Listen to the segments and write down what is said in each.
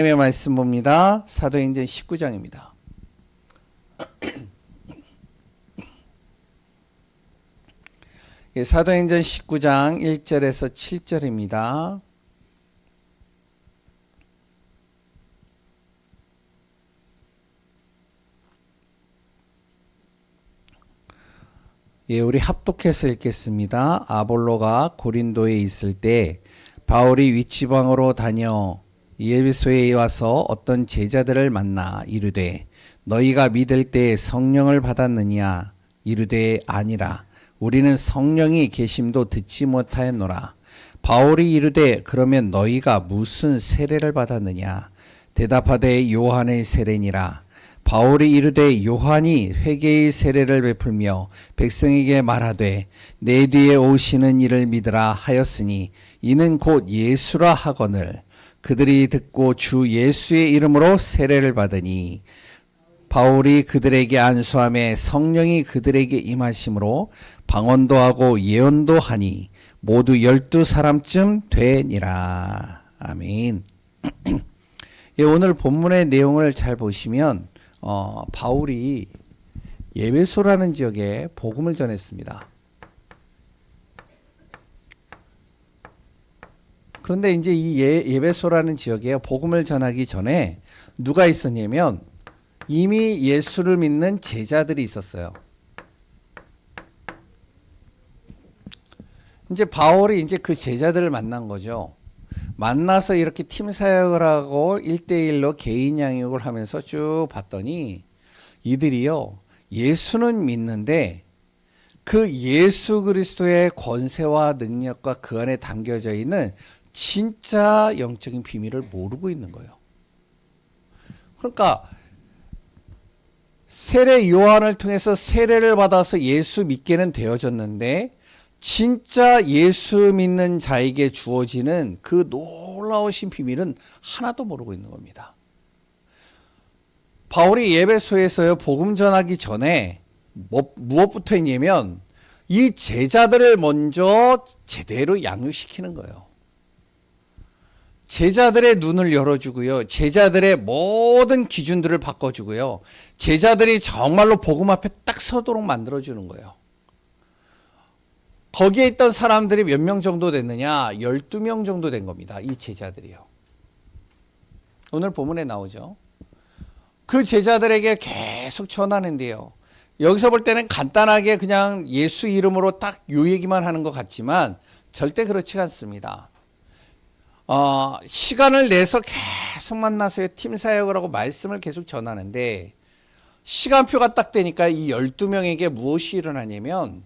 하나님의 말씀 봅니다. 사도행전 19장입니다. 사도행전 19장 1절에서 7절입니다. 우리 합독해서 읽겠습니다. 아볼로가 고린도에 있을 때 바울이 윗지방으로 다녀 에베소에 와서 어떤 제자들을 만나 이르되 너희가 믿을 때 성령을 받았느냐? 이르되 아니라 우리는 성령이 계심도 듣지 못하였노라. 바울이 이르되 그러면 너희가 무슨 세례를 받았느냐? 대답하되 요한의 세례니라. 바울이 이르되 요한이 회개의 세례를 베풀며 백성에게 말하되 내 뒤에 오시는 이를 믿으라 하였으니 이는 곧 예수라 하거늘 그들이 듣고 주 예수의 이름으로 세례를 받으니 바울이 그들에게 안수하며 성령이 그들에게 임하심으로 방언도 하고 예언도 하니 모두 12사람쯤 되니라. 아멘. 오늘 본문의 내용을 잘 보시면 바울이 에베소라는 지역에 복음을 전했습니다. 그런데 이제 이 에베소라는 지역에 복음을 전하기 전에 누가 있었냐면 이미 예수를 믿는 제자들이 있었어요. 이제 바울이 이제 그 제자들을 만난 거죠. 만나서 이렇게 팀 사역을 하고 1대1로 개인 양육을 하면서 쭉 봤더니 이들이요, 예수는 믿는데 그 예수 그리스도의 권세와 능력과 그 안에 담겨져 있는 진짜 영적인 비밀을 모르고 있는 거예요. 그러니까 세례 요한을 통해서 세례를 받아서 예수 믿게는 되어졌는데 진짜 예수 믿는 자에게 주어지는 그 놀라우신 비밀은 하나도 모르고 있는 겁니다. 바울이 에베소에서요 복음 전하기 전에 무엇부터 했냐면 이 제자들을 먼저 제대로 양육시키는 거예요. 제자들의 눈을 열어주고요. 제자들의 모든 기준들을 바꿔주고요. 제자들이 정말로 복음 앞에 딱 서도록 만들어주는 거예요. 거기에 있던 사람들이 몇 명 정도 됐느냐? 12명 정도 된 겁니다. 이 제자들이요. 오늘 본문에 나오죠. 그 제자들에게 계속 전하는데요. 여기서 볼 때는 간단하게 그냥 예수 이름으로 딱 요 얘기만 하는 것 같지만 절대 그렇지 않습니다. 시간을 내서 계속 만나서 팀 사역을 하고 말씀을 계속 전하는데 시간표가 딱 되니까 이 12명에게 무엇이 일어나냐면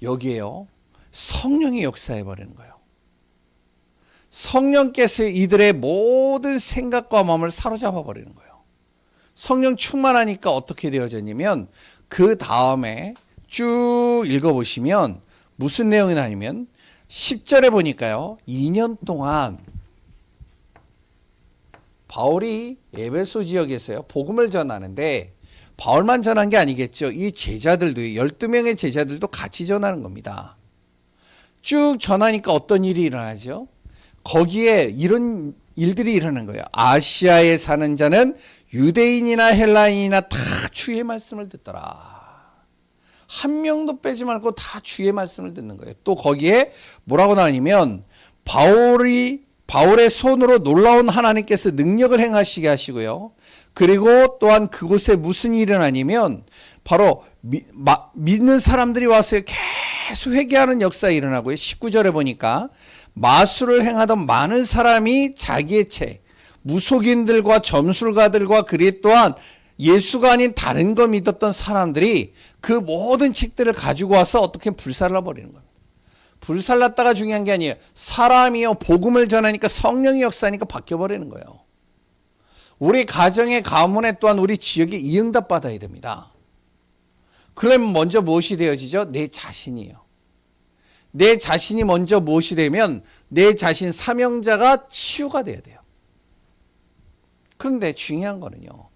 여기에요. 성령이 역사해 버리는 거예요. 성령께서 이들의 모든 생각과 마음을 사로잡아 버리는 거예요. 성령 충만하니까 어떻게 되어졌냐면 그 다음에 쭉 읽어보시면 무슨 내용이 나냐면 10절에 보니까요. 2년 동안 바울이 에베소 지역에서요 복음을 전하는데 바울만 전한 게 아니겠죠. 이 제자들도 12명의 제자들도 같이 전하는 겁니다. 쭉 전하니까 어떤 일이 일어나죠? 거기에 이런 일들이 일어나는 거예요. 아시아에 사는 자는 유대인이나 헬라인이나 다 주의 말씀을 듣더라. 한 명도 빼지 말고 다 주의 말씀을 듣는 거예요. 또 거기에 뭐라고 나오냐면 바울의 손으로 놀라운 하나님께서 능력을 행하시게 하시고요. 그리고 또한 그곳에 무슨 일이 일어나냐면 바로 믿는 사람들이 와서 계속 회개하는 역사가 일어나고요. 19절에 보니까 마술을 행하던 많은 사람이 자기의 책, 무속인들과 점술가들과 그리 또한 예수가 아닌 다른 거 믿었던 사람들이 그 모든 책들을 가지고 와서 어떻게 불살라 버리는 겁니다. 불살랐다가 중요한 게 아니에요. 사람이요 복음을 전하니까 성령의 역사니까 바뀌어버리는 거예요. 우리 가정의 가문에 또한 우리 지역에 이 응답 받아야 됩니다. 그러면 먼저 무엇이 되어지죠? 내 자신이요. 내 자신이 먼저 무엇이 되면 내 자신 사명자가 치유가 돼야 돼요. 그런데 중요한 거는요.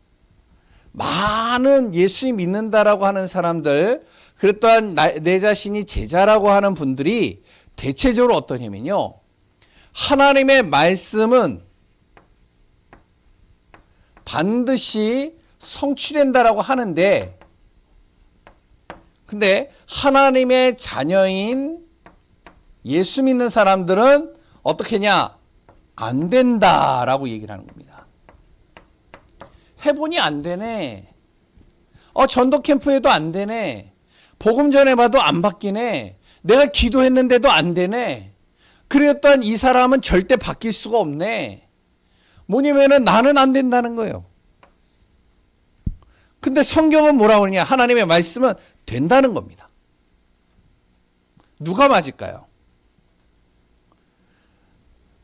많은 예수님 믿는다라고 하는 사람들, 그리고 또한 내 자신이 제자라고 하는 분들이 대체적으로 어떠냐면요. 하나님의 말씀은 반드시 성취된다라고 하는데, 근데 하나님의 자녀인 예수 믿는 사람들은 어떻게 하냐? 안 된다라고 얘기를 하는 겁니다. 해보니 안 되네. 전도 캠프에도 안 되네. 복음 전해봐도 안 바뀌네. 내가 기도했는데도 안 되네. 그리고 또한 이 사람은 절대 바뀔 수가 없네. 뭐냐면은 나는 안 된다는 거예요. 근데 성경은 뭐라고 그러냐? 하나님의 말씀은 된다는 겁니다. 누가 맞을까요?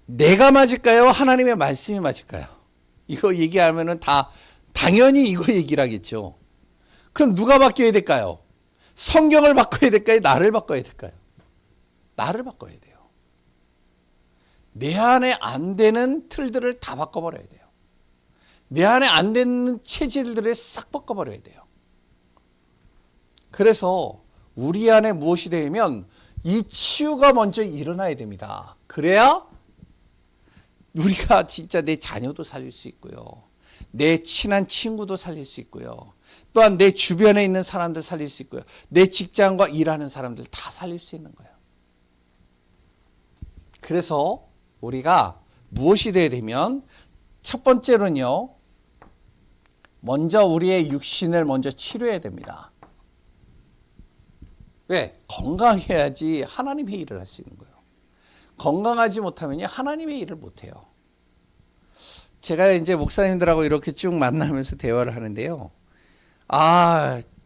내가 맞을까요? 하나님의 말씀이 맞을까요? 이거 얘기하면은 당연히 이거 얘기를 하겠죠. 그럼 누가 바뀌어야 될까요? 성경을 바꿔야 될까요? 나를 바꿔야 될까요? 나를 바꿔야 돼요. 내 안에 안 되는 틀들을 다 바꿔버려야 돼요. 내 안에 안 되는 체질들을 싹 바꿔버려야 돼요. 그래서 우리 안에 무엇이 되면 이 치유가 먼저 일어나야 됩니다. 그래야 우리가 진짜 내 자녀도 살릴 수 있고요. 내 친한 친구도 살릴 수 있고요. 또한 내 주변에 있는 사람들 살릴 수 있고요. 내 직장과 일하는 사람들 다 살릴 수 있는 거예요. 그래서 우리가 무엇이 돼야 되면 첫 번째로는요. 먼저 우리의 육신을 먼저 치료해야 됩니다. 왜? 건강해야지 하나님의 일을 할 수 있는 거예요. 건강하지 못하면요. 하나님의 일을 못해요. 제가 이제 목사님들하고 이렇게 쭉 만나면서 대화를 하는데요.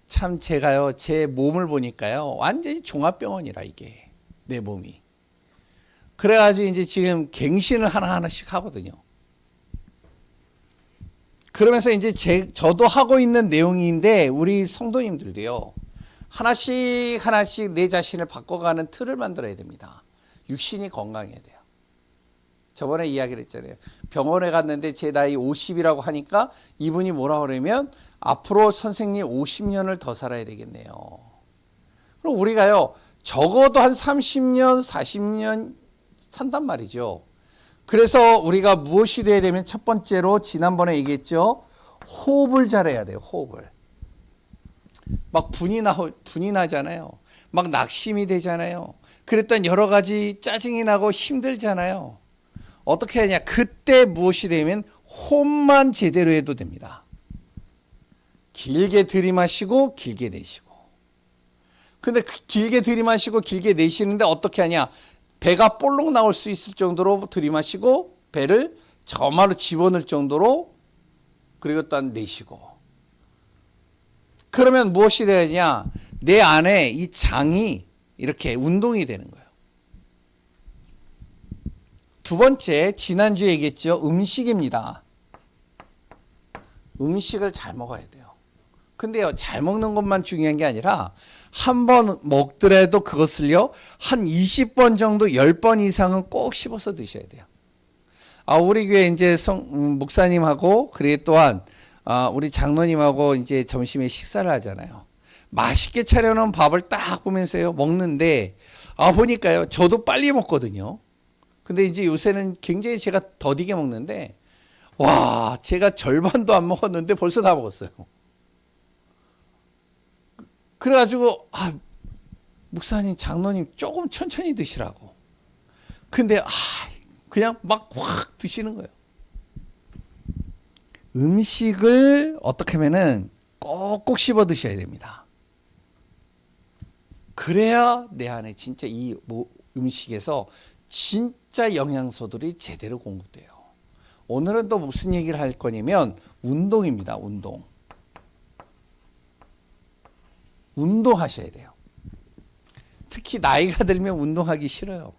참 제가요. 제 몸을 보니까요. 완전히 종합병원이라 이게. 내 몸이. 그래가지고 이제 지금 갱신을 하나하나씩 하거든요. 그러면서 이제 저도 하고 있는 내용인데 우리 성도님들도요. 하나씩 내 자신을 바꿔가는 틀을 만들어야 됩니다. 육신이 건강해야 돼요. 저번에 이야기를 했잖아요. 병원에 갔는데 제 나이 50이라고 하니까 이분이 뭐라 그러면 앞으로 선생님 50년을 더 살아야 되겠네요. 그럼 우리가요. 적어도 한 30년, 40년 산단 말이죠. 그래서 우리가 무엇이 돼야 되면 첫 번째로 지난번에 얘기했죠. 호흡을 잘해야 돼요. 호흡을. 막 분이 나잖아요. 막 낙심이 되잖아요. 그랬더니 여러 가지 짜증이 나고 힘들잖아요. 어떻게 하냐? 그때 무엇이 되면 호흡만 제대로 해도 됩니다. 길게 들이마시고 길게 내쉬고. 근데 길게 들이마시고 길게 내쉬는데 어떻게 하냐? 배가 볼록 나올 수 있을 정도로 들이마시고 배를 저마로 집어넣을 정도로 그리고 또한 내쉬고. 그러면 무엇이 되느냐? 내 안에 이 장이 이렇게 운동이 되는 거예요. 두 번째, 지난주에 얘기했죠. 음식입니다. 음식을 잘 먹어야 돼요. 근데요, 잘 먹는 것만 중요한 게 아니라 한 번 먹더라도 그것을요, 한 20번 정도 10번 이상은 꼭 씹어서 드셔야 돼요. 우리 교회 이제 목사님하고 그리고 또한 우리 장로님하고 이제 점심에 식사를 하잖아요. 맛있게 차려놓은 밥을 딱 보면서요, 먹는데, 보니까요, 저도 빨리 먹거든요. 근데 이제 요새는 굉장히 제가 더디게 먹는데, 와, 제가 절반도 안 먹었는데 벌써 다 먹었어요. 그래가지고, 목사님, 장로님 조금 천천히 드시라고. 근데, 그냥 막 확 드시는 거예요. 음식을 어떻게 하면은 꼭꼭 씹어 드셔야 됩니다. 그래야 내 안에 진짜 이 음식에서 진짜 영양소들이 제대로 공급돼요. 오늘은 또 무슨 얘기를 할 거냐면 운동입니다. 운동하셔야 돼요. 특히 나이가 들면 운동하기 싫어요.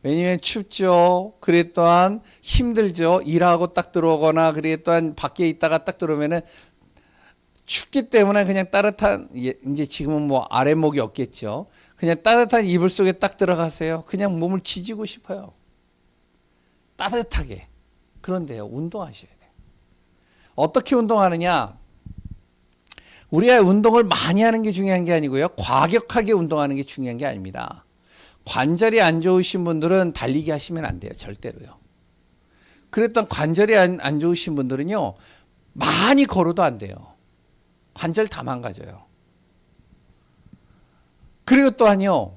왜냐면 춥죠. 그래 또한 힘들죠. 일하고 딱 들어오거나 그래 또한 밖에 있다가 딱 들어오면은 춥기 때문에 그냥 따뜻한, 이제 지금은 뭐 아랫목이 없겠죠. 그냥 따뜻한 이불 속에 딱 들어가세요. 그냥 몸을 지지고 싶어요. 따뜻하게. 그런데요, 운동하셔야 돼요. 어떻게 운동하느냐? 우리가 운동을 많이 하는 게 중요한 게 아니고요. 과격하게 운동하는 게 중요한 게 아닙니다. 관절이 안 좋으신 분들은 달리기 하시면 안 돼요. 절대로요. 그랬던 관절이 안 좋으신 분들은요. 많이 걸어도 안 돼요. 관절 다 망가져요. 그리고 또한요,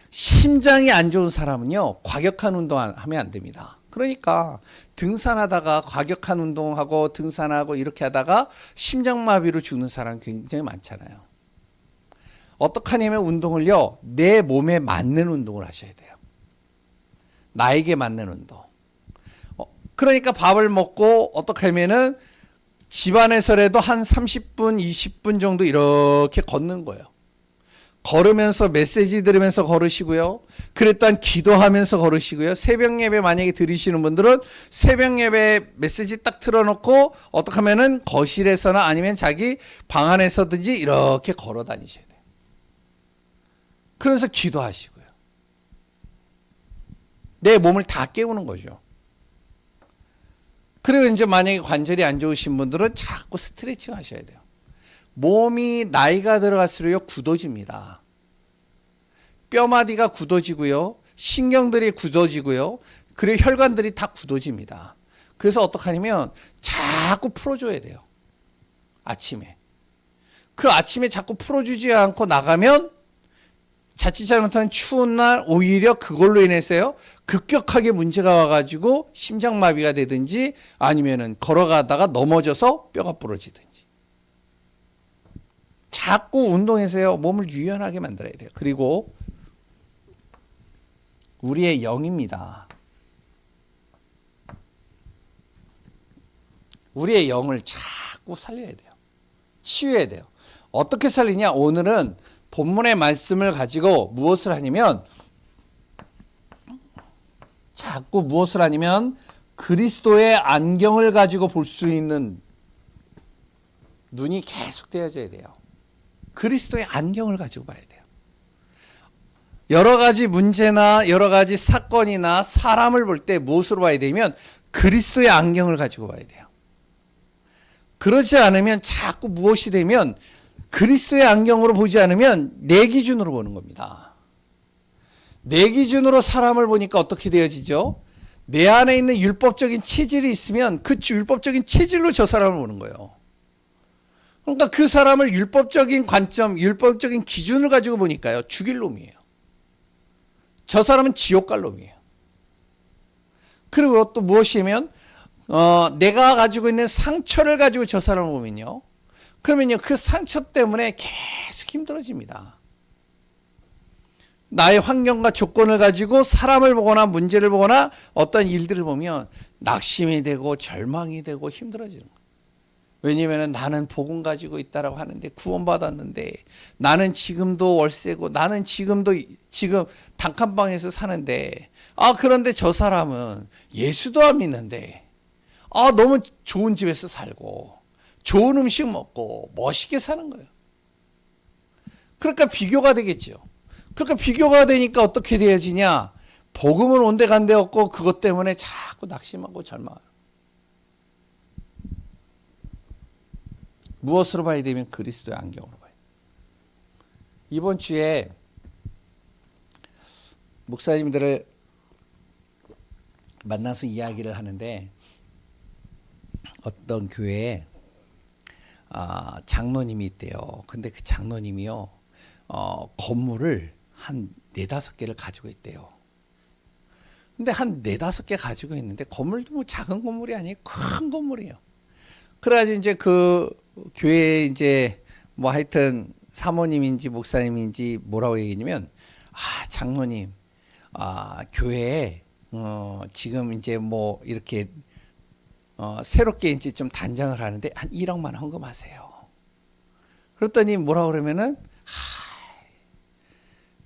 심장이 안 좋은 사람은요, 과격한 운동하면 안 됩니다. 그러니까 등산하다가 과격한 운동하고 등산하고 이렇게 하다가 심장마비로 죽는 사람 굉장히 많잖아요. 어떻게 하냐면 운동을요, 내 몸에 맞는 운동을 하셔야 돼요. 나에게 맞는 운동. 그러니까 밥을 먹고 어떻게 하면은 집안에서라도 한 30분, 20분 정도 이렇게 걷는 거예요. 걸으면서 메시지 들으면서 걸으시고요. 그랬던 기도하면서 걸으시고요. 새벽 예배 만약에 들으시는 분들은 새벽 예배 메시지 딱 틀어놓고 어떻게 하면은 거실에서나 아니면 자기 방 안에서든지 이렇게 걸어 다니셔야 돼요. 그러면서 기도하시고요. 내 몸을 다 깨우는 거죠. 그리고 이제 만약에 관절이 안 좋으신 분들은 자꾸 스트레칭 하셔야 돼요. 몸이 나이가 들어갈수록 굳어집니다. 뼈마디가 굳어지고요. 신경들이 굳어지고요. 그리고 혈관들이 다 굳어집니다. 그래서 어떡하냐면 자꾸 풀어줘야 돼요. 아침에. 그 아침에 자꾸 풀어주지 않고 나가면 자칫 잘못하면 추운 날 오히려 그걸로 인해서요. 급격하게 문제가 와가지고 심장마비가 되든지 아니면은 걸어가다가 넘어져서 뼈가 부러지든지. 자꾸 운동해서요. 몸을 유연하게 만들어야 돼요. 그리고 우리의 영입니다. 우리의 영을 자꾸 살려야 돼요. 치유해야 돼요. 어떻게 살리냐? 오늘은 본문의 말씀을 가지고 무엇을 하냐면 자꾸 무엇을 하냐면 그리스도의 안경을 가지고 볼 수 있는 눈이 계속 떼어져야 돼요. 그리스도의 안경을 가지고 봐야 돼요. 여러 가지 문제나 여러 가지 사건이나 사람을 볼 때 무엇으로 봐야 되냐면 그리스도의 안경을 가지고 봐야 돼요. 그렇지 않으면 자꾸 무엇이 되면 그리스도의 안경으로 보지 않으면 내 기준으로 보는 겁니다. 내 기준으로 사람을 보니까 어떻게 되어지죠? 내 안에 있는 율법적인 체질이 있으면 그 율법적인 체질로 저 사람을 보는 거예요. 그러니까 그 사람을 율법적인 관점, 율법적인 기준을 가지고 보니까요. 죽일 놈이에요. 저 사람은 지옥 갈 놈이에요. 그리고 또 무엇이면 내가 가지고 있는 상처를 가지고 저 사람을 보면요. 그러면요. 그 상처 때문에 계속 힘들어집니다. 나의 환경과 조건을 가지고 사람을 보거나 문제를 보거나 어떤 일들을 보면 낙심이 되고 절망이 되고 힘들어지는 거예요. 왜냐하면 나는 복음 가지고 있다라고 하는데 구원받았는데 나는 지금도 월세고 나는 지금 단칸방에서 사는데 그런데 저 사람은 예수도 안 믿는데 너무 좋은 집에서 살고 좋은 음식 먹고 멋있게 사는 거예요. 그러니까 비교가 되겠죠. 그러니까 비교가 되니까 어떻게 되어지냐? 복음은 온데간데 없고 그것 때문에 자꾸 낙심하고 절망하고. 무엇으로 봐야 되면 그리스도의 안경으로 봐야 돼요. 이번 주에 목사님들을 만나서 이야기를 하는데 어떤 교회에 장로님이 있대요. 근데 그 장로님이요 건물을 한 4-5개를 가지고 있대요. 근데 한 4-5개 가지고 있는데 건물도 뭐 작은 건물이 아니에요. 큰 건물이에요. 그래가지고 이제 그 교회에 이제 뭐 하여튼 사모님인지 목사님인지 뭐라고 얘기냐면 장로님 교회에 지금 이제 뭐 이렇게 새롭게 이제 좀 단장을 하는데 한 1억만 헌금하세요. 그랬더니 뭐라 그러면은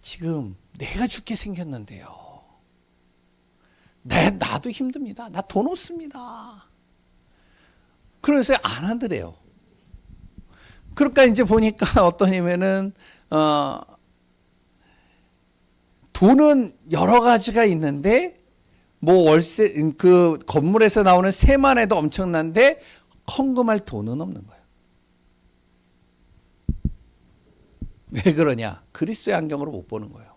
지금 내가 죽게 생겼는데요. 나도 힘듭니다. 나 돈 없습니다. 그래서 안 하더래요. 그러니까 이제 보니까 어떠냐면은 돈은 여러 가지가 있는데 뭐 월세 그 건물에서 나오는 세만 해도 엄청난데 헌금할 돈은 없는 거예요. 왜 그러냐? 그리스도의 안경으로 못 보는 거예요.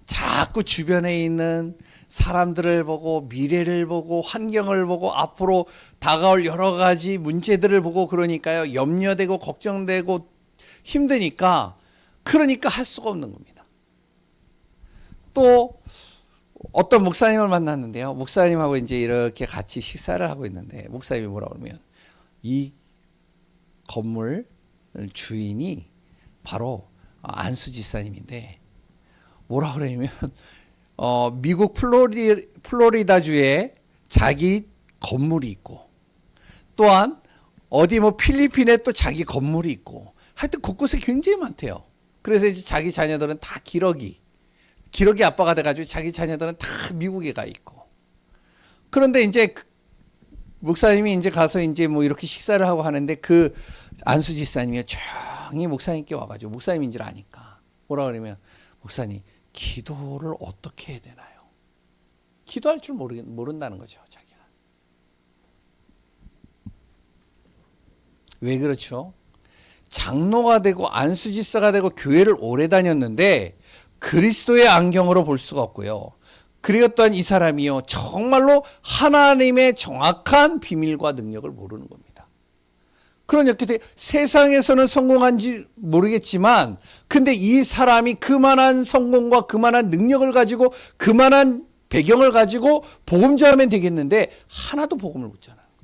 자꾸 주변에 있는 사람들을 보고 미래를 보고 환경을 보고 앞으로 다가올 여러 가지 문제들을 보고 그러니까요. 염려되고 걱정되고 힘드니까 그러니까 할 수가 없는 겁니다. 또 어떤 목사님을 만났는데요. 목사님하고 이제 이렇게 같이 식사를 하고 있는데 목사님이 뭐라 그러면 이 건물 주인이 바로 안수 집사님인데 뭐라 그러냐면 미국 플로리다주에 자기 건물이 있고 또한 어디 뭐 필리핀에 또 자기 건물이 있고 하여튼 곳곳에 굉장히 많대요. 그래서 이제 자기 자녀들은 다 기러기 아빠가 돼가지고 자기 자녀들은 다 미국에 가 있고 그런데 이제 목사님이 이제 가서 이제 뭐 이렇게 식사를 하고 하는데 그 안수 집사님이 조용히 목사님께 와가지고 목사님인 줄 아니까 뭐라 그러면 목사님 기도를 어떻게 해야 되나요? 기도할 줄 모른다는 거죠, 자기가. 왜 그렇죠? 장로가 되고 안수집사가 되고 교회를 오래 다녔는데 그리스도의 안경으로 볼 수가 없고요. 그리고 또한 이 사람이요 정말로 하나님의 정확한 비밀과 능력을 모르는 겁니다. 그러니까 세상에서는 성공한지 모르겠지만 근데 이 사람이 그만한 성공과 그만한 능력을 가지고 그만한 배경을 가지고 복음 전하면 되겠는데 하나도 복음을 못 전하는 거예요.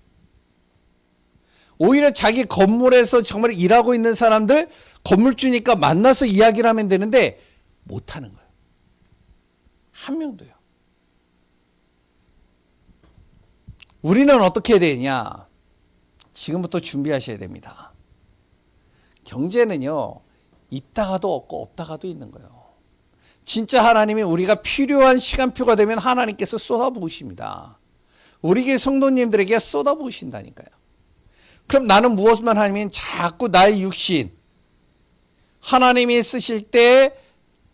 오히려 자기 건물에서 정말 일하고 있는 사람들 건물주니까 만나서 이야기를 하면 되는데 못하는 거예요. 한 명도요. 우리는 어떻게 해야 되냐? 지금부터 준비하셔야 됩니다. 경제는요, 있다가도 없고 없다가도 있는 거예요. 진짜 하나님이 우리가 필요한 시간표가 되면 하나님께서 쏟아부으십니다. 우리 교회 성도님들에게 쏟아부으신다니까요. 그럼 나는 무엇만 하면 자꾸 나의 육신, 하나님이 쓰실 때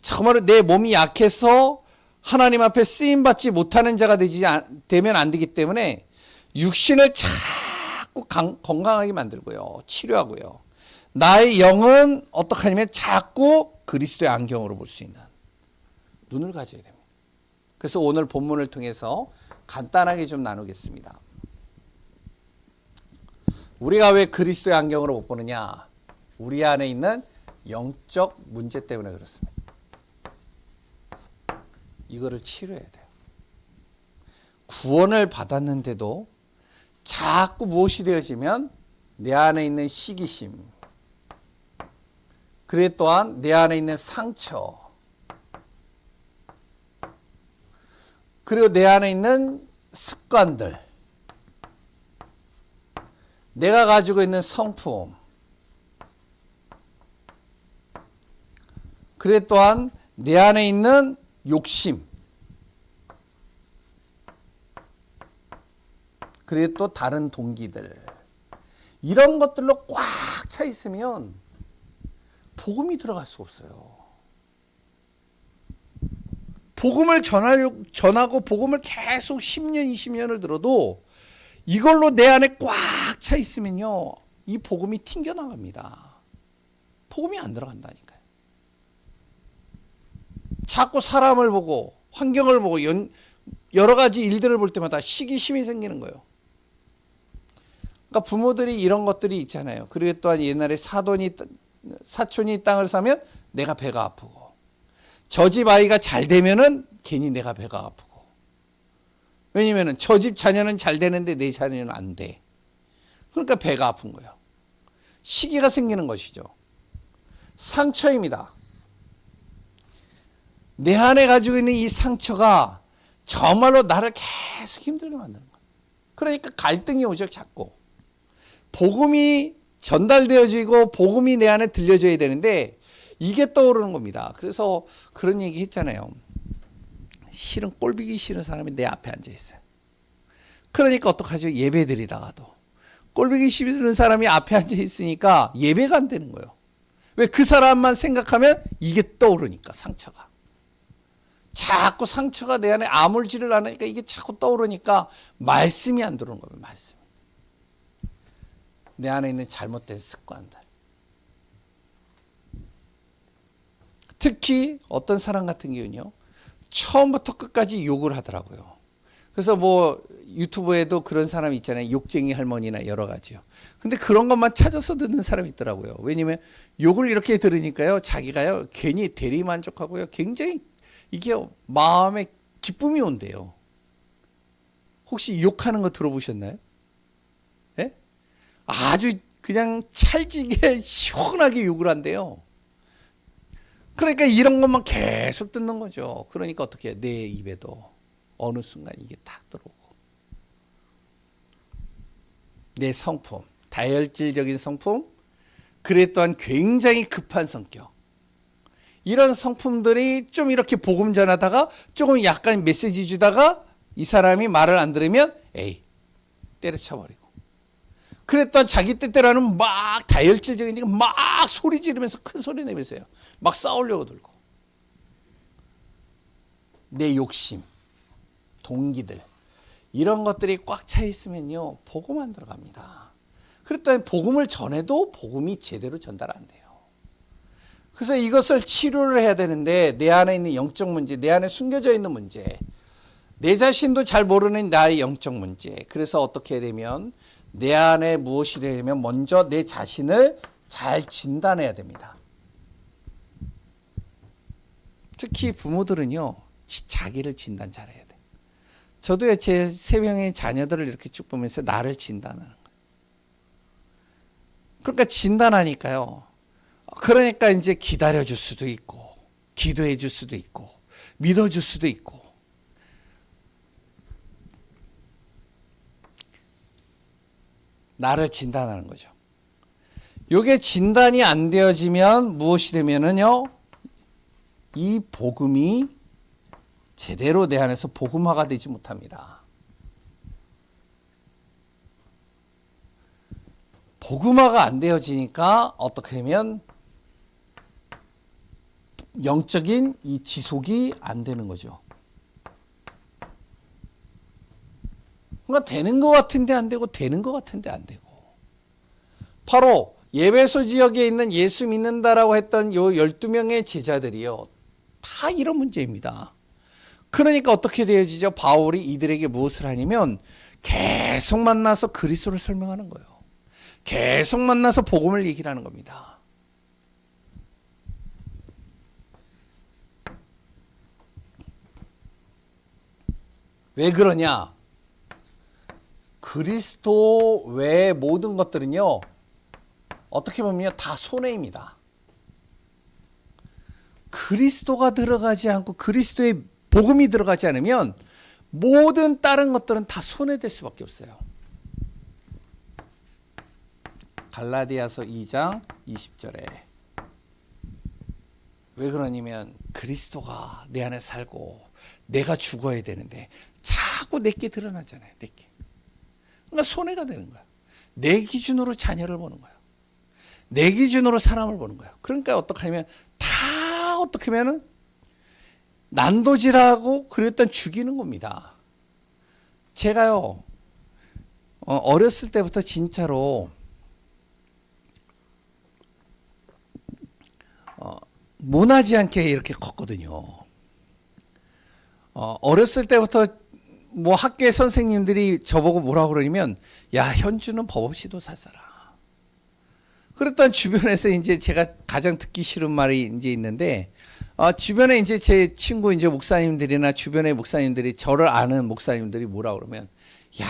정말 내 몸이 약해서 하나님 앞에 쓰임받지 못하는 자가 되면 안 되기 때문에 육신을 자꾸 건강하게 만들고요. 치료하고요. 나의 영은 어떻게 하냐면 자꾸 그리스도의 안경으로 볼 수 있는 눈을 가져야 됩니다. 그래서 오늘 본문을 통해서 간단하게 좀 나누겠습니다. 우리가 왜 그리스도의 안경으로 못 보느냐? 우리 안에 있는 영적 문제 때문에 그렇습니다. 이거를 치료해야 돼요. 구원을 받았는데도 자꾸 무엇이 되어지면 내 안에 있는 시기심, 그리고 또한 내 안에 있는 상처, 그리고 내 안에 있는 습관들, 내가 가지고 있는 성품, 그리고 또한 내 안에 있는 욕심, 그리고 또 다른 동기들, 이런 것들로 꽉 차 있으면 복음이 들어갈 수 없어요. 복음을 전하고 복음을 계속 10년, 20년을 들어도 이걸로 내 안에 꽉 차 있으면요, 이 복음이 튕겨나갑니다. 복음이 안 들어간다니까요. 자꾸 사람을 보고 환경을 보고 여러 가지 일들을 볼 때마다 시기심이 생기는 거예요. 그러니까 부모들이 이런 것들이 있잖아요. 그리고 또한 옛날에 사촌이 땅을 사면 내가 배가 아프고, 저 집 아이가 잘 되면은 괜히 내가 배가 아프고. 왜냐면은 저 집 자녀는 잘 되는데 내 자녀는 안 돼. 그러니까 배가 아픈 거예요. 시기가 생기는 것이죠. 상처입니다. 내 안에 가지고 있는 이 상처가 정말로 나를 계속 힘들게 만드는 거예요. 그러니까 갈등이 오죠, 자꾸. 복음이 전달되어지고 복음이 내 안에 들려져야 되는데 이게 떠오르는 겁니다. 그래서 그런 얘기 했잖아요. 실은 꼴보기 싫은 사람이 내 앞에 앉아 있어요. 그러니까 어떡하죠? 예배 드리다가도 꼴보기 싫은 사람이 앞에 앉아 있으니까 예배가 안 되는 거예요. 왜? 그 사람만 생각하면 이게 떠오르니까, 상처가. 자꾸 상처가 내 안에 아물지를 않으니까 이게 자꾸 떠오르니까 말씀이 안 들어오는 거예요. 말씀. 내 안에 있는 잘못된 습관들. 특히 어떤 사람 같은 경우는요, 처음부터 끝까지 욕을 하더라고요. 그래서 뭐 유튜브에도 그런 사람 있잖아요. 욕쟁이 할머니나 여러 가지요. 근데 그런 것만 찾아서 듣는 사람이 있더라고요. 왜냐면 욕을 이렇게 들으니까요. 자기가요. 괜히 대리만족하고요. 굉장히 이게 마음에 기쁨이 온대요. 혹시 욕하는 거 들어보셨나요? 예? 아주 그냥 찰지게 시원하게 욕을 한대요. 그러니까 이런 것만 계속 듣는 거죠. 그러니까 어떻게 해요? 내 입에도 어느 순간 이게 딱 들어오고. 내 성품, 다혈질적인 성품, 그래 또한 굉장히 급한 성격. 이런 성품들이 좀 이렇게 복음 전하다가 조금 약간 메시지 주다가 이 사람이 말을 안 들으면 에이 때려쳐버리고. 그래 또한 자기 뜻대로는 막 다혈질적이니까 막 소리 지르면서 큰 소리 내면서요. 막 싸우려고 들고. 내 욕심, 동기들 이런 것들이 꽉 차 있으면요. 복음 안 들어갑니다. 그랬더니 복음을 전해도 복음이 제대로 전달 안 돼요. 그래서 이것을 치료를 해야 되는데 내 안에 있는 영적 문제, 내 안에 숨겨져 있는 문제, 내 자신도 잘 모르는 나의 영적 문제. 그래서 어떻게 해야 되면 내 안에 무엇이 되면 먼저 내 자신을 잘 진단해야 됩니다. 특히 부모들은요. 자기를 진단 잘해야 돼. 저도요. 제 3명의 자녀들을 이렇게 쭉 보면서 나를 진단하는 거예요. 그러니까 진단하니까요. 그러니까 이제 기다려줄 수도 있고 기도해줄 수도 있고 믿어줄 수도 있고 나를 진단하는 거죠. 이게 진단이 안 되어지면 무엇이 되면은요. 이 복음이 제대로 내 안에서 복음화가 되지 못합니다. 복음화가 안 되어지니까 어떻게 되면 영적인 이 지속이 안 되는 거죠. 그러니까 되는 것 같은데 안 되고 되는 것 같은데 안 되고. 바로 예배소 지역에 있는 예수 믿는다라고 했던 요 12명의 제자들이요. 다 이런 문제입니다. 그러니까 어떻게 되어지죠? 바울이 이들에게 무엇을 하냐면 계속 만나서 그리스도를 설명하는 거예요. 계속 만나서 복음을 얘기를 하는 겁니다. 왜 그러냐? 그리스도 외의 모든 것들은요. 어떻게 보면 다 손해입니다. 그리스도가 들어가지 않고 그리스도의 복음이 들어가지 않으면 모든 다른 것들은 다 손해될 수밖에 없어요. 갈라디아서 2장 20절에 왜 그러냐면 그리스도가 내 안에 살고 내가 죽어야 되는데 자꾸 내게 드러나잖아요. 내게. 그러니까 손해가 되는 거야. 내 기준으로 자녀를 보는 거야. 내 기준으로 사람을 보는 거야. 그러니까 어떻게 하면 다 어떻게 하면은 난도질하고 그랬던 죽이는 겁니다. 제가요 어렸을 때부터 진짜로 모나지 않게 이렇게 컸거든요. 어렸을 때부터 뭐 학교의 선생님들이 저보고 뭐라고 그러냐면 야 현주는 법 없이도 살살아. 그랬던 주변에서 이제 제가 가장 듣기 싫은 말이 이제 있는데 주변에 이제 제 친구 이제 목사님들이나 주변의 목사님들이 저를 아는 목사님들이 뭐라 그러면 야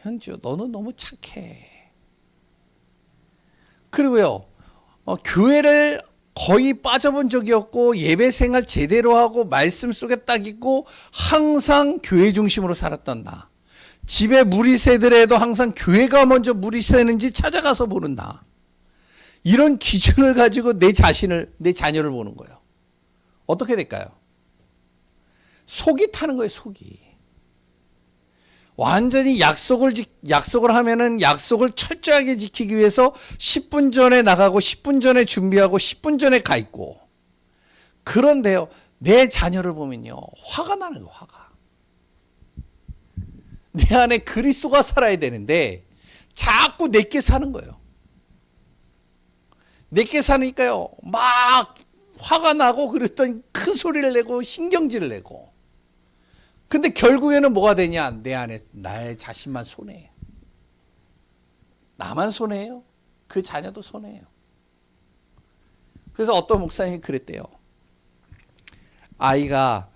현주 너는 너무 착해. 그리고요 교회를 거의 빠져본 적이 없고 예배 생활 제대로 하고 말씀 속에 딱 있고 항상 교회 중심으로 살았던 나. 집에 물이 새더라도 항상 교회가 먼저 물이 새는지 찾아가서 보는 나. 이런 기준을 가지고 내 자신을, 내 자녀를 보는 거예요. 어떻게 될까요? 속이 타는 거예요, 속이. 완전히 약속을 하면은 약속을 철저하게 지키기 위해서 10분 전에 나가고 10분 전에 준비하고 10분 전에 가 있고. 그런데요, 내 자녀를 보면요, 화가 나는 거예요, 화가. 내 안에 그리스도가 살아야 되는데 자꾸 내게 사는 거예요. 내게 사니까요, 막 화가 나고 그랬더니 큰 소리를 내고 신경질을 내고. 근데 결국에는 뭐가 되냐? 내 안에 나의 자신만 손해예요. 나만 손해예요. 그 자녀도 손해예요. 그래서 어떤 목사님이 그랬대요. 아이가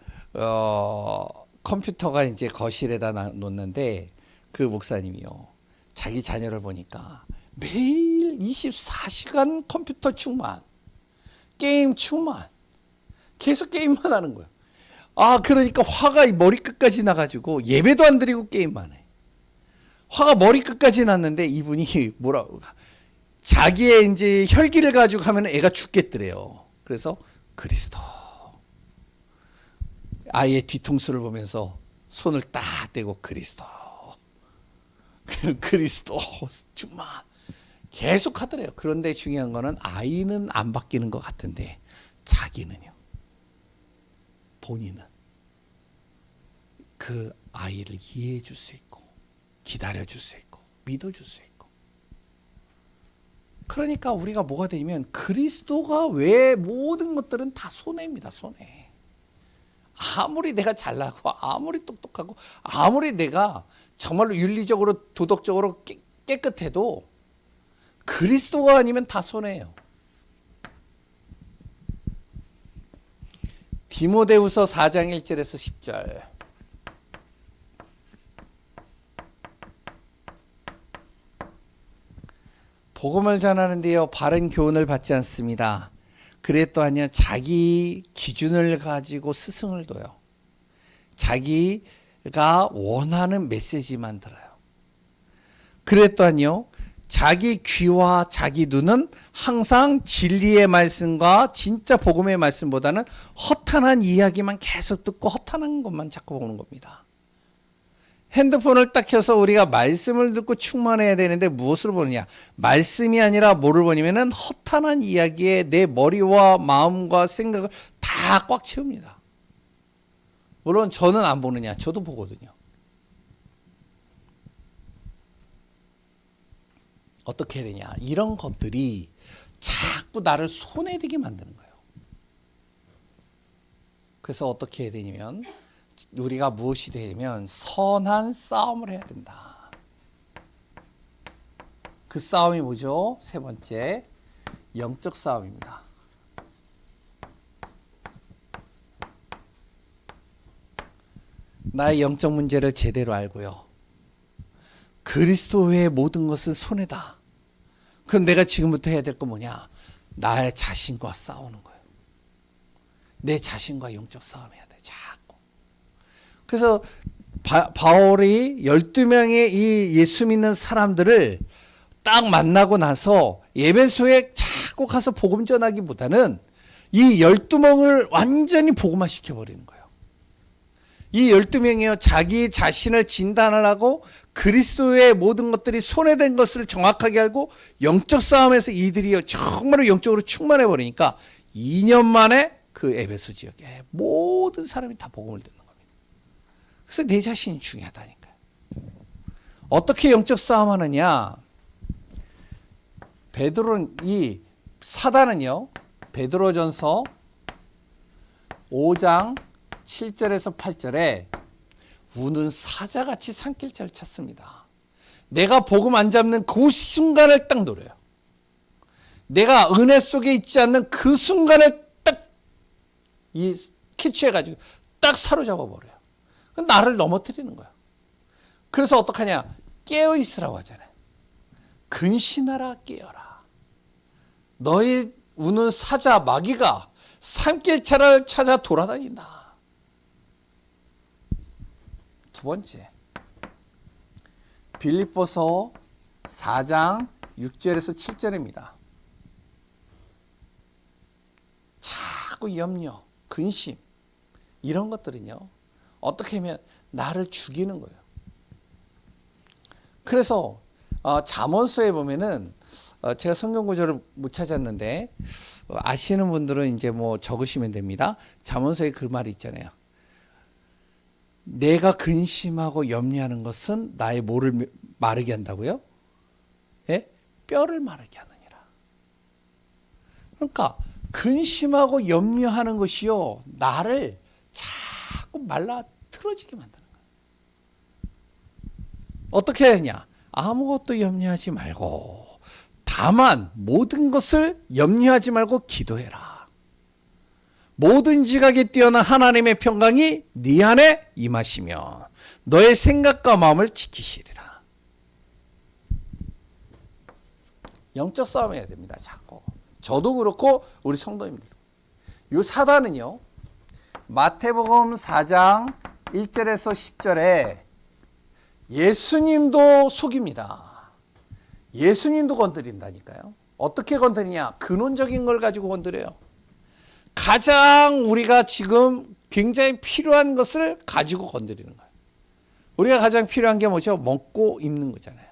컴퓨터가 이제 거실에다 놓는데 그 목사님이요. 자기 자녀를 보니까 매일 24시간 컴퓨터 충만, 게임 충만, 계속 게임만 하는 거예요. 아, 그러니까 화가 머리끝까지 나가지고 예배도 안 드리고 게임만 해. 화가 머리끝까지 났는데 이분이 뭐라고, 자기의 이제 혈기를 가지고 하면 애가 죽겠더래요. 그래서 그리스도, 아이의 뒤통수를 보면서 손을 딱 떼고 그리스도, 그리스도 정말 계속 하더래요. 그런데 중요한 거는 아이는 안 바뀌는 것 같은데 자기는요, 본인은 그 아이를 이해해 줄 수 있고 기다려 줄 수 있고 믿어 줄 수 있고. 그러니까 우리가 뭐가 되냐면 그리스도가 왜 모든 것들은 다 손해입니다. 손해. 아무리 내가 잘나고 아무리 똑똑하고 아무리 내가 정말로 윤리적으로 도덕적으로 깨끗해도 그리스도가 아니면 다 손해예요. 디모데후서 4장 1절에서 10절. 복음을 전하는데요, 바른 교훈을 받지 않습니다. 그래 또한요, 자기 기준을 가지고 스승을 둬요. 자기가 원하는 메시지만 들어요. 그래 또한요, 자기 귀와 자기 눈은 항상 진리의 말씀과 진짜 복음의 말씀보다는 허탄한 이야기만 계속 듣고 허탄한 것만 자꾸 보는 겁니다. 핸드폰을 딱 켜서 우리가 말씀을 듣고 충만해야 되는데 무엇을 보느냐? 말씀이 아니라 뭐를 보냐면은 허탄한 이야기에 내 머리와 마음과 생각을 다 꽉 채웁니다. 물론 저는 안 보느냐? 저도 보거든요. 어떻게 해야 되냐? 이런 것들이 자꾸 나를 손해되게 만드는 거예요. 그래서 어떻게 해야 되냐면 우리가 무엇이 되냐면 선한 싸움을 해야 된다. 그 싸움이 뭐죠? 세 번째, 영적 싸움입니다. 나의 영적 문제를 제대로 알고요, 그리스도 외의 모든 것은 손해다. 그럼 내가 지금부터 해야 될 건 뭐냐? 나의 자신과 싸우는 거예요. 내 자신과 영적 싸움해야 돼. 자꾸. 그래서 바울이 12명의 이 예수 믿는 사람들을 딱 만나고 나서 예배소에 자꾸 가서 복음 전하기보다는 이 12명을 완전히 복음화 시켜버리는 거예요. 이 12명이요, 자기 자신을 진단을 하고 그리스도의 모든 것들이 손해된 것을 정확하게 알고 영적 싸움에서 이들이요 정말로 영적으로 충만해 버리니까 2년 만에 그 에베소 지역에 모든 사람이 다 복음을 듣는 겁니다. 그래서 내 자신이 중요하다니까요. 어떻게 영적 싸움하느냐? 베드로는, 이 사단은요, 베드로전서 5장 7절에서 8절에 우는 사자같이 산길자를 찾습니다. 내가 복음 안 잡는 그 순간을 딱 노려요. 내가 은혜 속에 있지 않는 그 순간을 딱 캐치해가지고 딱 사로잡아 버려요. 나를 넘어뜨리는 거야. 그래서 어떡하냐? 깨어 있으라고 하잖아요. 근신하라, 깨어라. 너희 우는 사자 마귀가 산길자를 찾아 돌아다닌다. 두 번째, 빌립보서 4장 6절에서 7절입니다. 자꾸 염려, 근심, 이런 것들은요, 어떻게 하면 나를 죽이는 거예요. 그래서 잠언서에 보면은 제가 성경 구절을 못 찾았는데 아시는 분들은 이제 뭐 적으시면 됩니다. 잠언서에 그 말이 있잖아요. 내가 근심하고 염려하는 것은 나의 뭐를 마르게 한다고요? 예? 뼈를 마르게 하느니라. 그러니까 근심하고 염려하는 것이요, 나를 자꾸 말라뜨려 틀어지게 만드는 거예요. 어떻게 해야 하냐? 아무것도 염려하지 말고 다만 모든 것을 염려하지 말고 기도해라. 모든 지각에 뛰어난 하나님의 평강이 네 안에 임하시며 너의 생각과 마음을 지키시리라. 영적 싸움해야 됩니다. 자꾸. 저도 그렇고 우리 성도님들. 이 사단은요. 마태복음 4장 1절에서 10절에 예수님도 속입니다. 예수님도 건드린다니까요. 어떻게 건드리냐? 근원적인 걸 가지고 건드려요. 가장 우리가 지금 굉장히 필요한 것을 가지고 건드리는 거예요. 우리가 가장 필요한 게 뭐죠? 먹고 입는 거잖아요.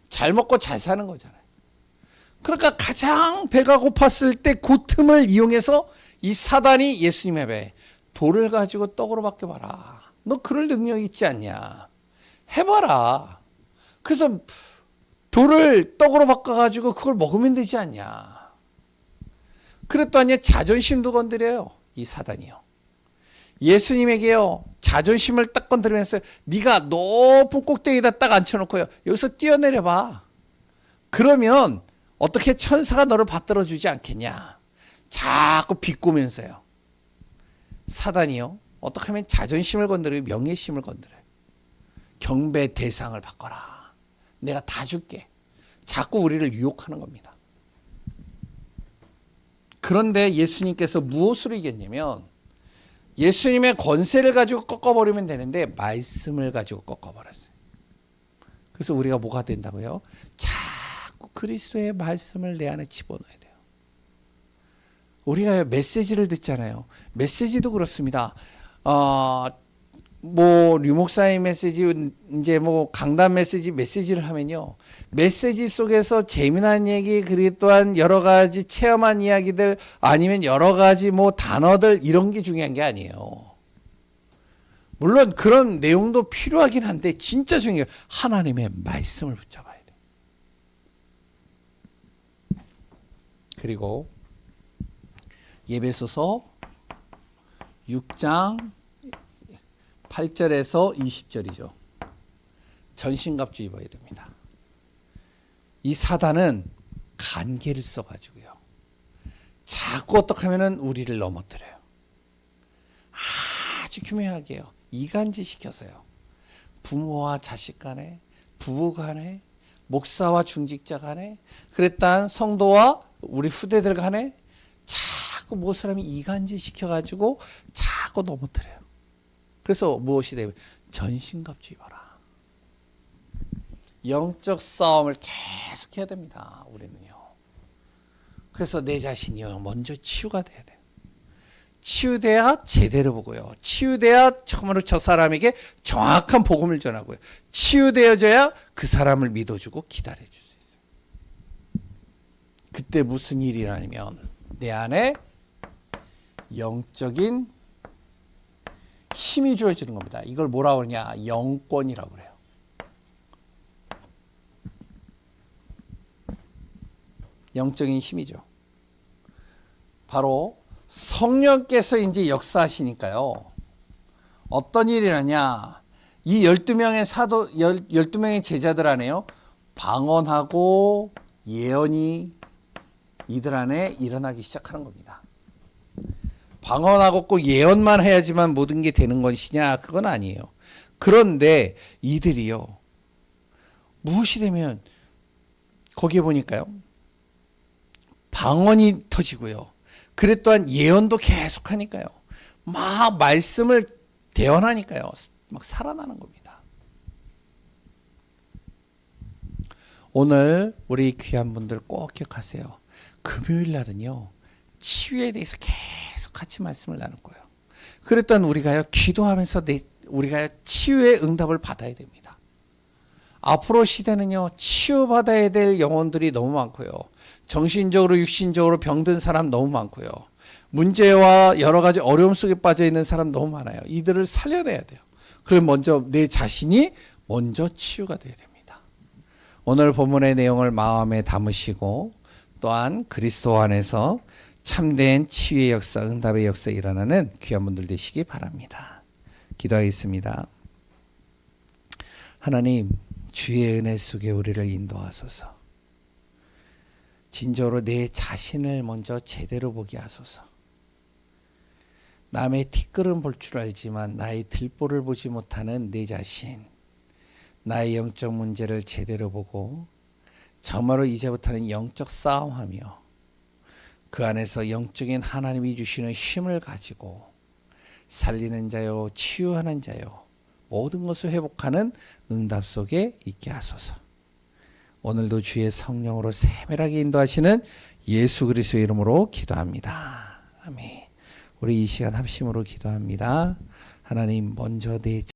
잘 먹고 잘 사는 거잖아요. 그러니까 가장 배가 고팠을 때 그 틈을 이용해서 이 사단이 예수님의 배 돌을 가지고 떡으로 바뀌어봐라. 너 그럴 능력 있지 않냐? 해봐라. 그래서 돌을 떡으로 바꿔가지고 그걸 먹으면 되지 않냐? 그랬더니 자존심도 건드려요. 이 사단이요. 예수님에게요. 자존심을 딱 건드리면서 네가 높은 꼭대기에다 딱 앉혀놓고요. 여기서 뛰어내려봐. 그러면 어떻게 천사가 너를 받들어 주지 않겠냐? 자꾸 비꼬면서요. 사단이요. 어떻게 하면 자존심을 건드리고 명예심을 건드려요. 경배 대상을 바꿔라. 내가 다 줄게. 자꾸 우리를 유혹하는 겁니다. 그런데 예수님께서 무엇으로 이겼냐면 예수님의 권세를 가지고 꺾어버리면 되는데 말씀을 가지고 꺾어버렸어요. 그래서 우리가 뭐가 된다고요? 자꾸 그리스도의 말씀을 내 안에 집어넣어야 돼요. 우리가 메시지를 듣잖아요. 메시지도 그렇습니다. 류목사의 메시지, 이제 강단 메시지를 하면요. 메시지 속에서 재미난 얘기, 그리고 또한 여러 가지 체험한 이야기들, 아니면 여러 가지 단어들, 이런 게 중요한 게 아니에요. 물론 그런 내용도 필요하긴 한데, 진짜 중요해요. 하나님의 말씀을 붙잡아야 돼요. 그리고 에베소서 6장 8절에서 20절이죠. 전신갑주 입어야 됩니다. 이 사단은 간계를 써가지고요. 자꾸 어떻게 하면은 우리를 넘어뜨려요. 아주 교묘하게요. 이간질 시켜서요. 부모와 자식 간에, 부부 간에, 목사와 중직자 간에, 그랬단 성도와 우리 후대들 간에 자꾸 뭐 사람이 이간질 시켜가지고 자꾸 넘어뜨려요. 그래서 무엇이 되면 전신갑주 입어라. 영적 싸움을 계속 해야 됩니다. 우리는요. 그래서 내 자신이요. 먼저 치유가 돼야 돼요. 치유돼야 제대로 보고요. 치유돼야 처음으로 저 사람에게 정확한 복음을 전하고요. 치유되어져야 그 사람을 믿어주고 기다려줄 수 있어요. 그때 무슨 일이 일어나냐면 내 안에 영적인 힘이 주어지는 겁니다. 이걸 뭐라고 그러냐? 영권이라고 그래요. 영적인 힘이죠. 바로 성령께서 이제 역사하시니까요. 어떤 일이 일어나냐? 이 12명의 사도, 12명의 제자들 안에요. 방언하고 예언이 이들 안에 일어나기 시작하는 겁니다. 방언하고 꼭 예언만 해야지만 모든 게 되는 것이냐? 그건 아니에요. 그런데 이들이요. 무엇이 되면 거기에 보니까요. 방언이 터지고요. 그래 또한 예언도 계속하니까요. 막 말씀을 대언하니까요. 막 살아나는 겁니다. 오늘 우리 귀한 분들 꼭 기억하세요. 금요일 날은요. 치유에 대해서 계속 같이 말씀을 나눌 거예요. 그랬더니 우리가요. 기도하면서 우리가 치유의 응답을 받아야 됩니다. 앞으로 시대는요. 치유받아야 될 영혼들이 너무 많고요. 정신적으로 육신적으로 병든 사람 너무 많고요. 문제와 여러 가지 어려움 속에 빠져 있는 사람 너무 많아요. 이들을 살려내야 돼요. 그럼 먼저 내 자신이 먼저 치유가 돼야 됩니다. 오늘 본문의 내용을 마음에 담으시고 또한 그리스도 안에서 참된 치유의 역사, 응답의 역사 일어나는 귀한 분들 되시기 바랍니다. 기도하겠습니다. 하나님, 주의 은혜 속에 우리를 인도하소서. 진정으로 내 자신을 먼저 제대로 보게 하소서. 남의 티끌은 볼 줄 알지만 나의 들보를 보지 못하는 내 자신, 나의 영적 문제를 제대로 보고 정말로 이제부터는 영적 싸움하며 그 안에서 영적인 하나님이 주시는 힘을 가지고 살리는 자요, 치유하는 자요, 모든 것을 회복하는 응답 속에 있게 하소서. 오늘도 주의 성령으로 세밀하게 인도하시는 예수 그리스도의 이름으로 기도합니다. 아멘. 우리 이 시간 합심으로 기도합니다. 하나님, 먼저 내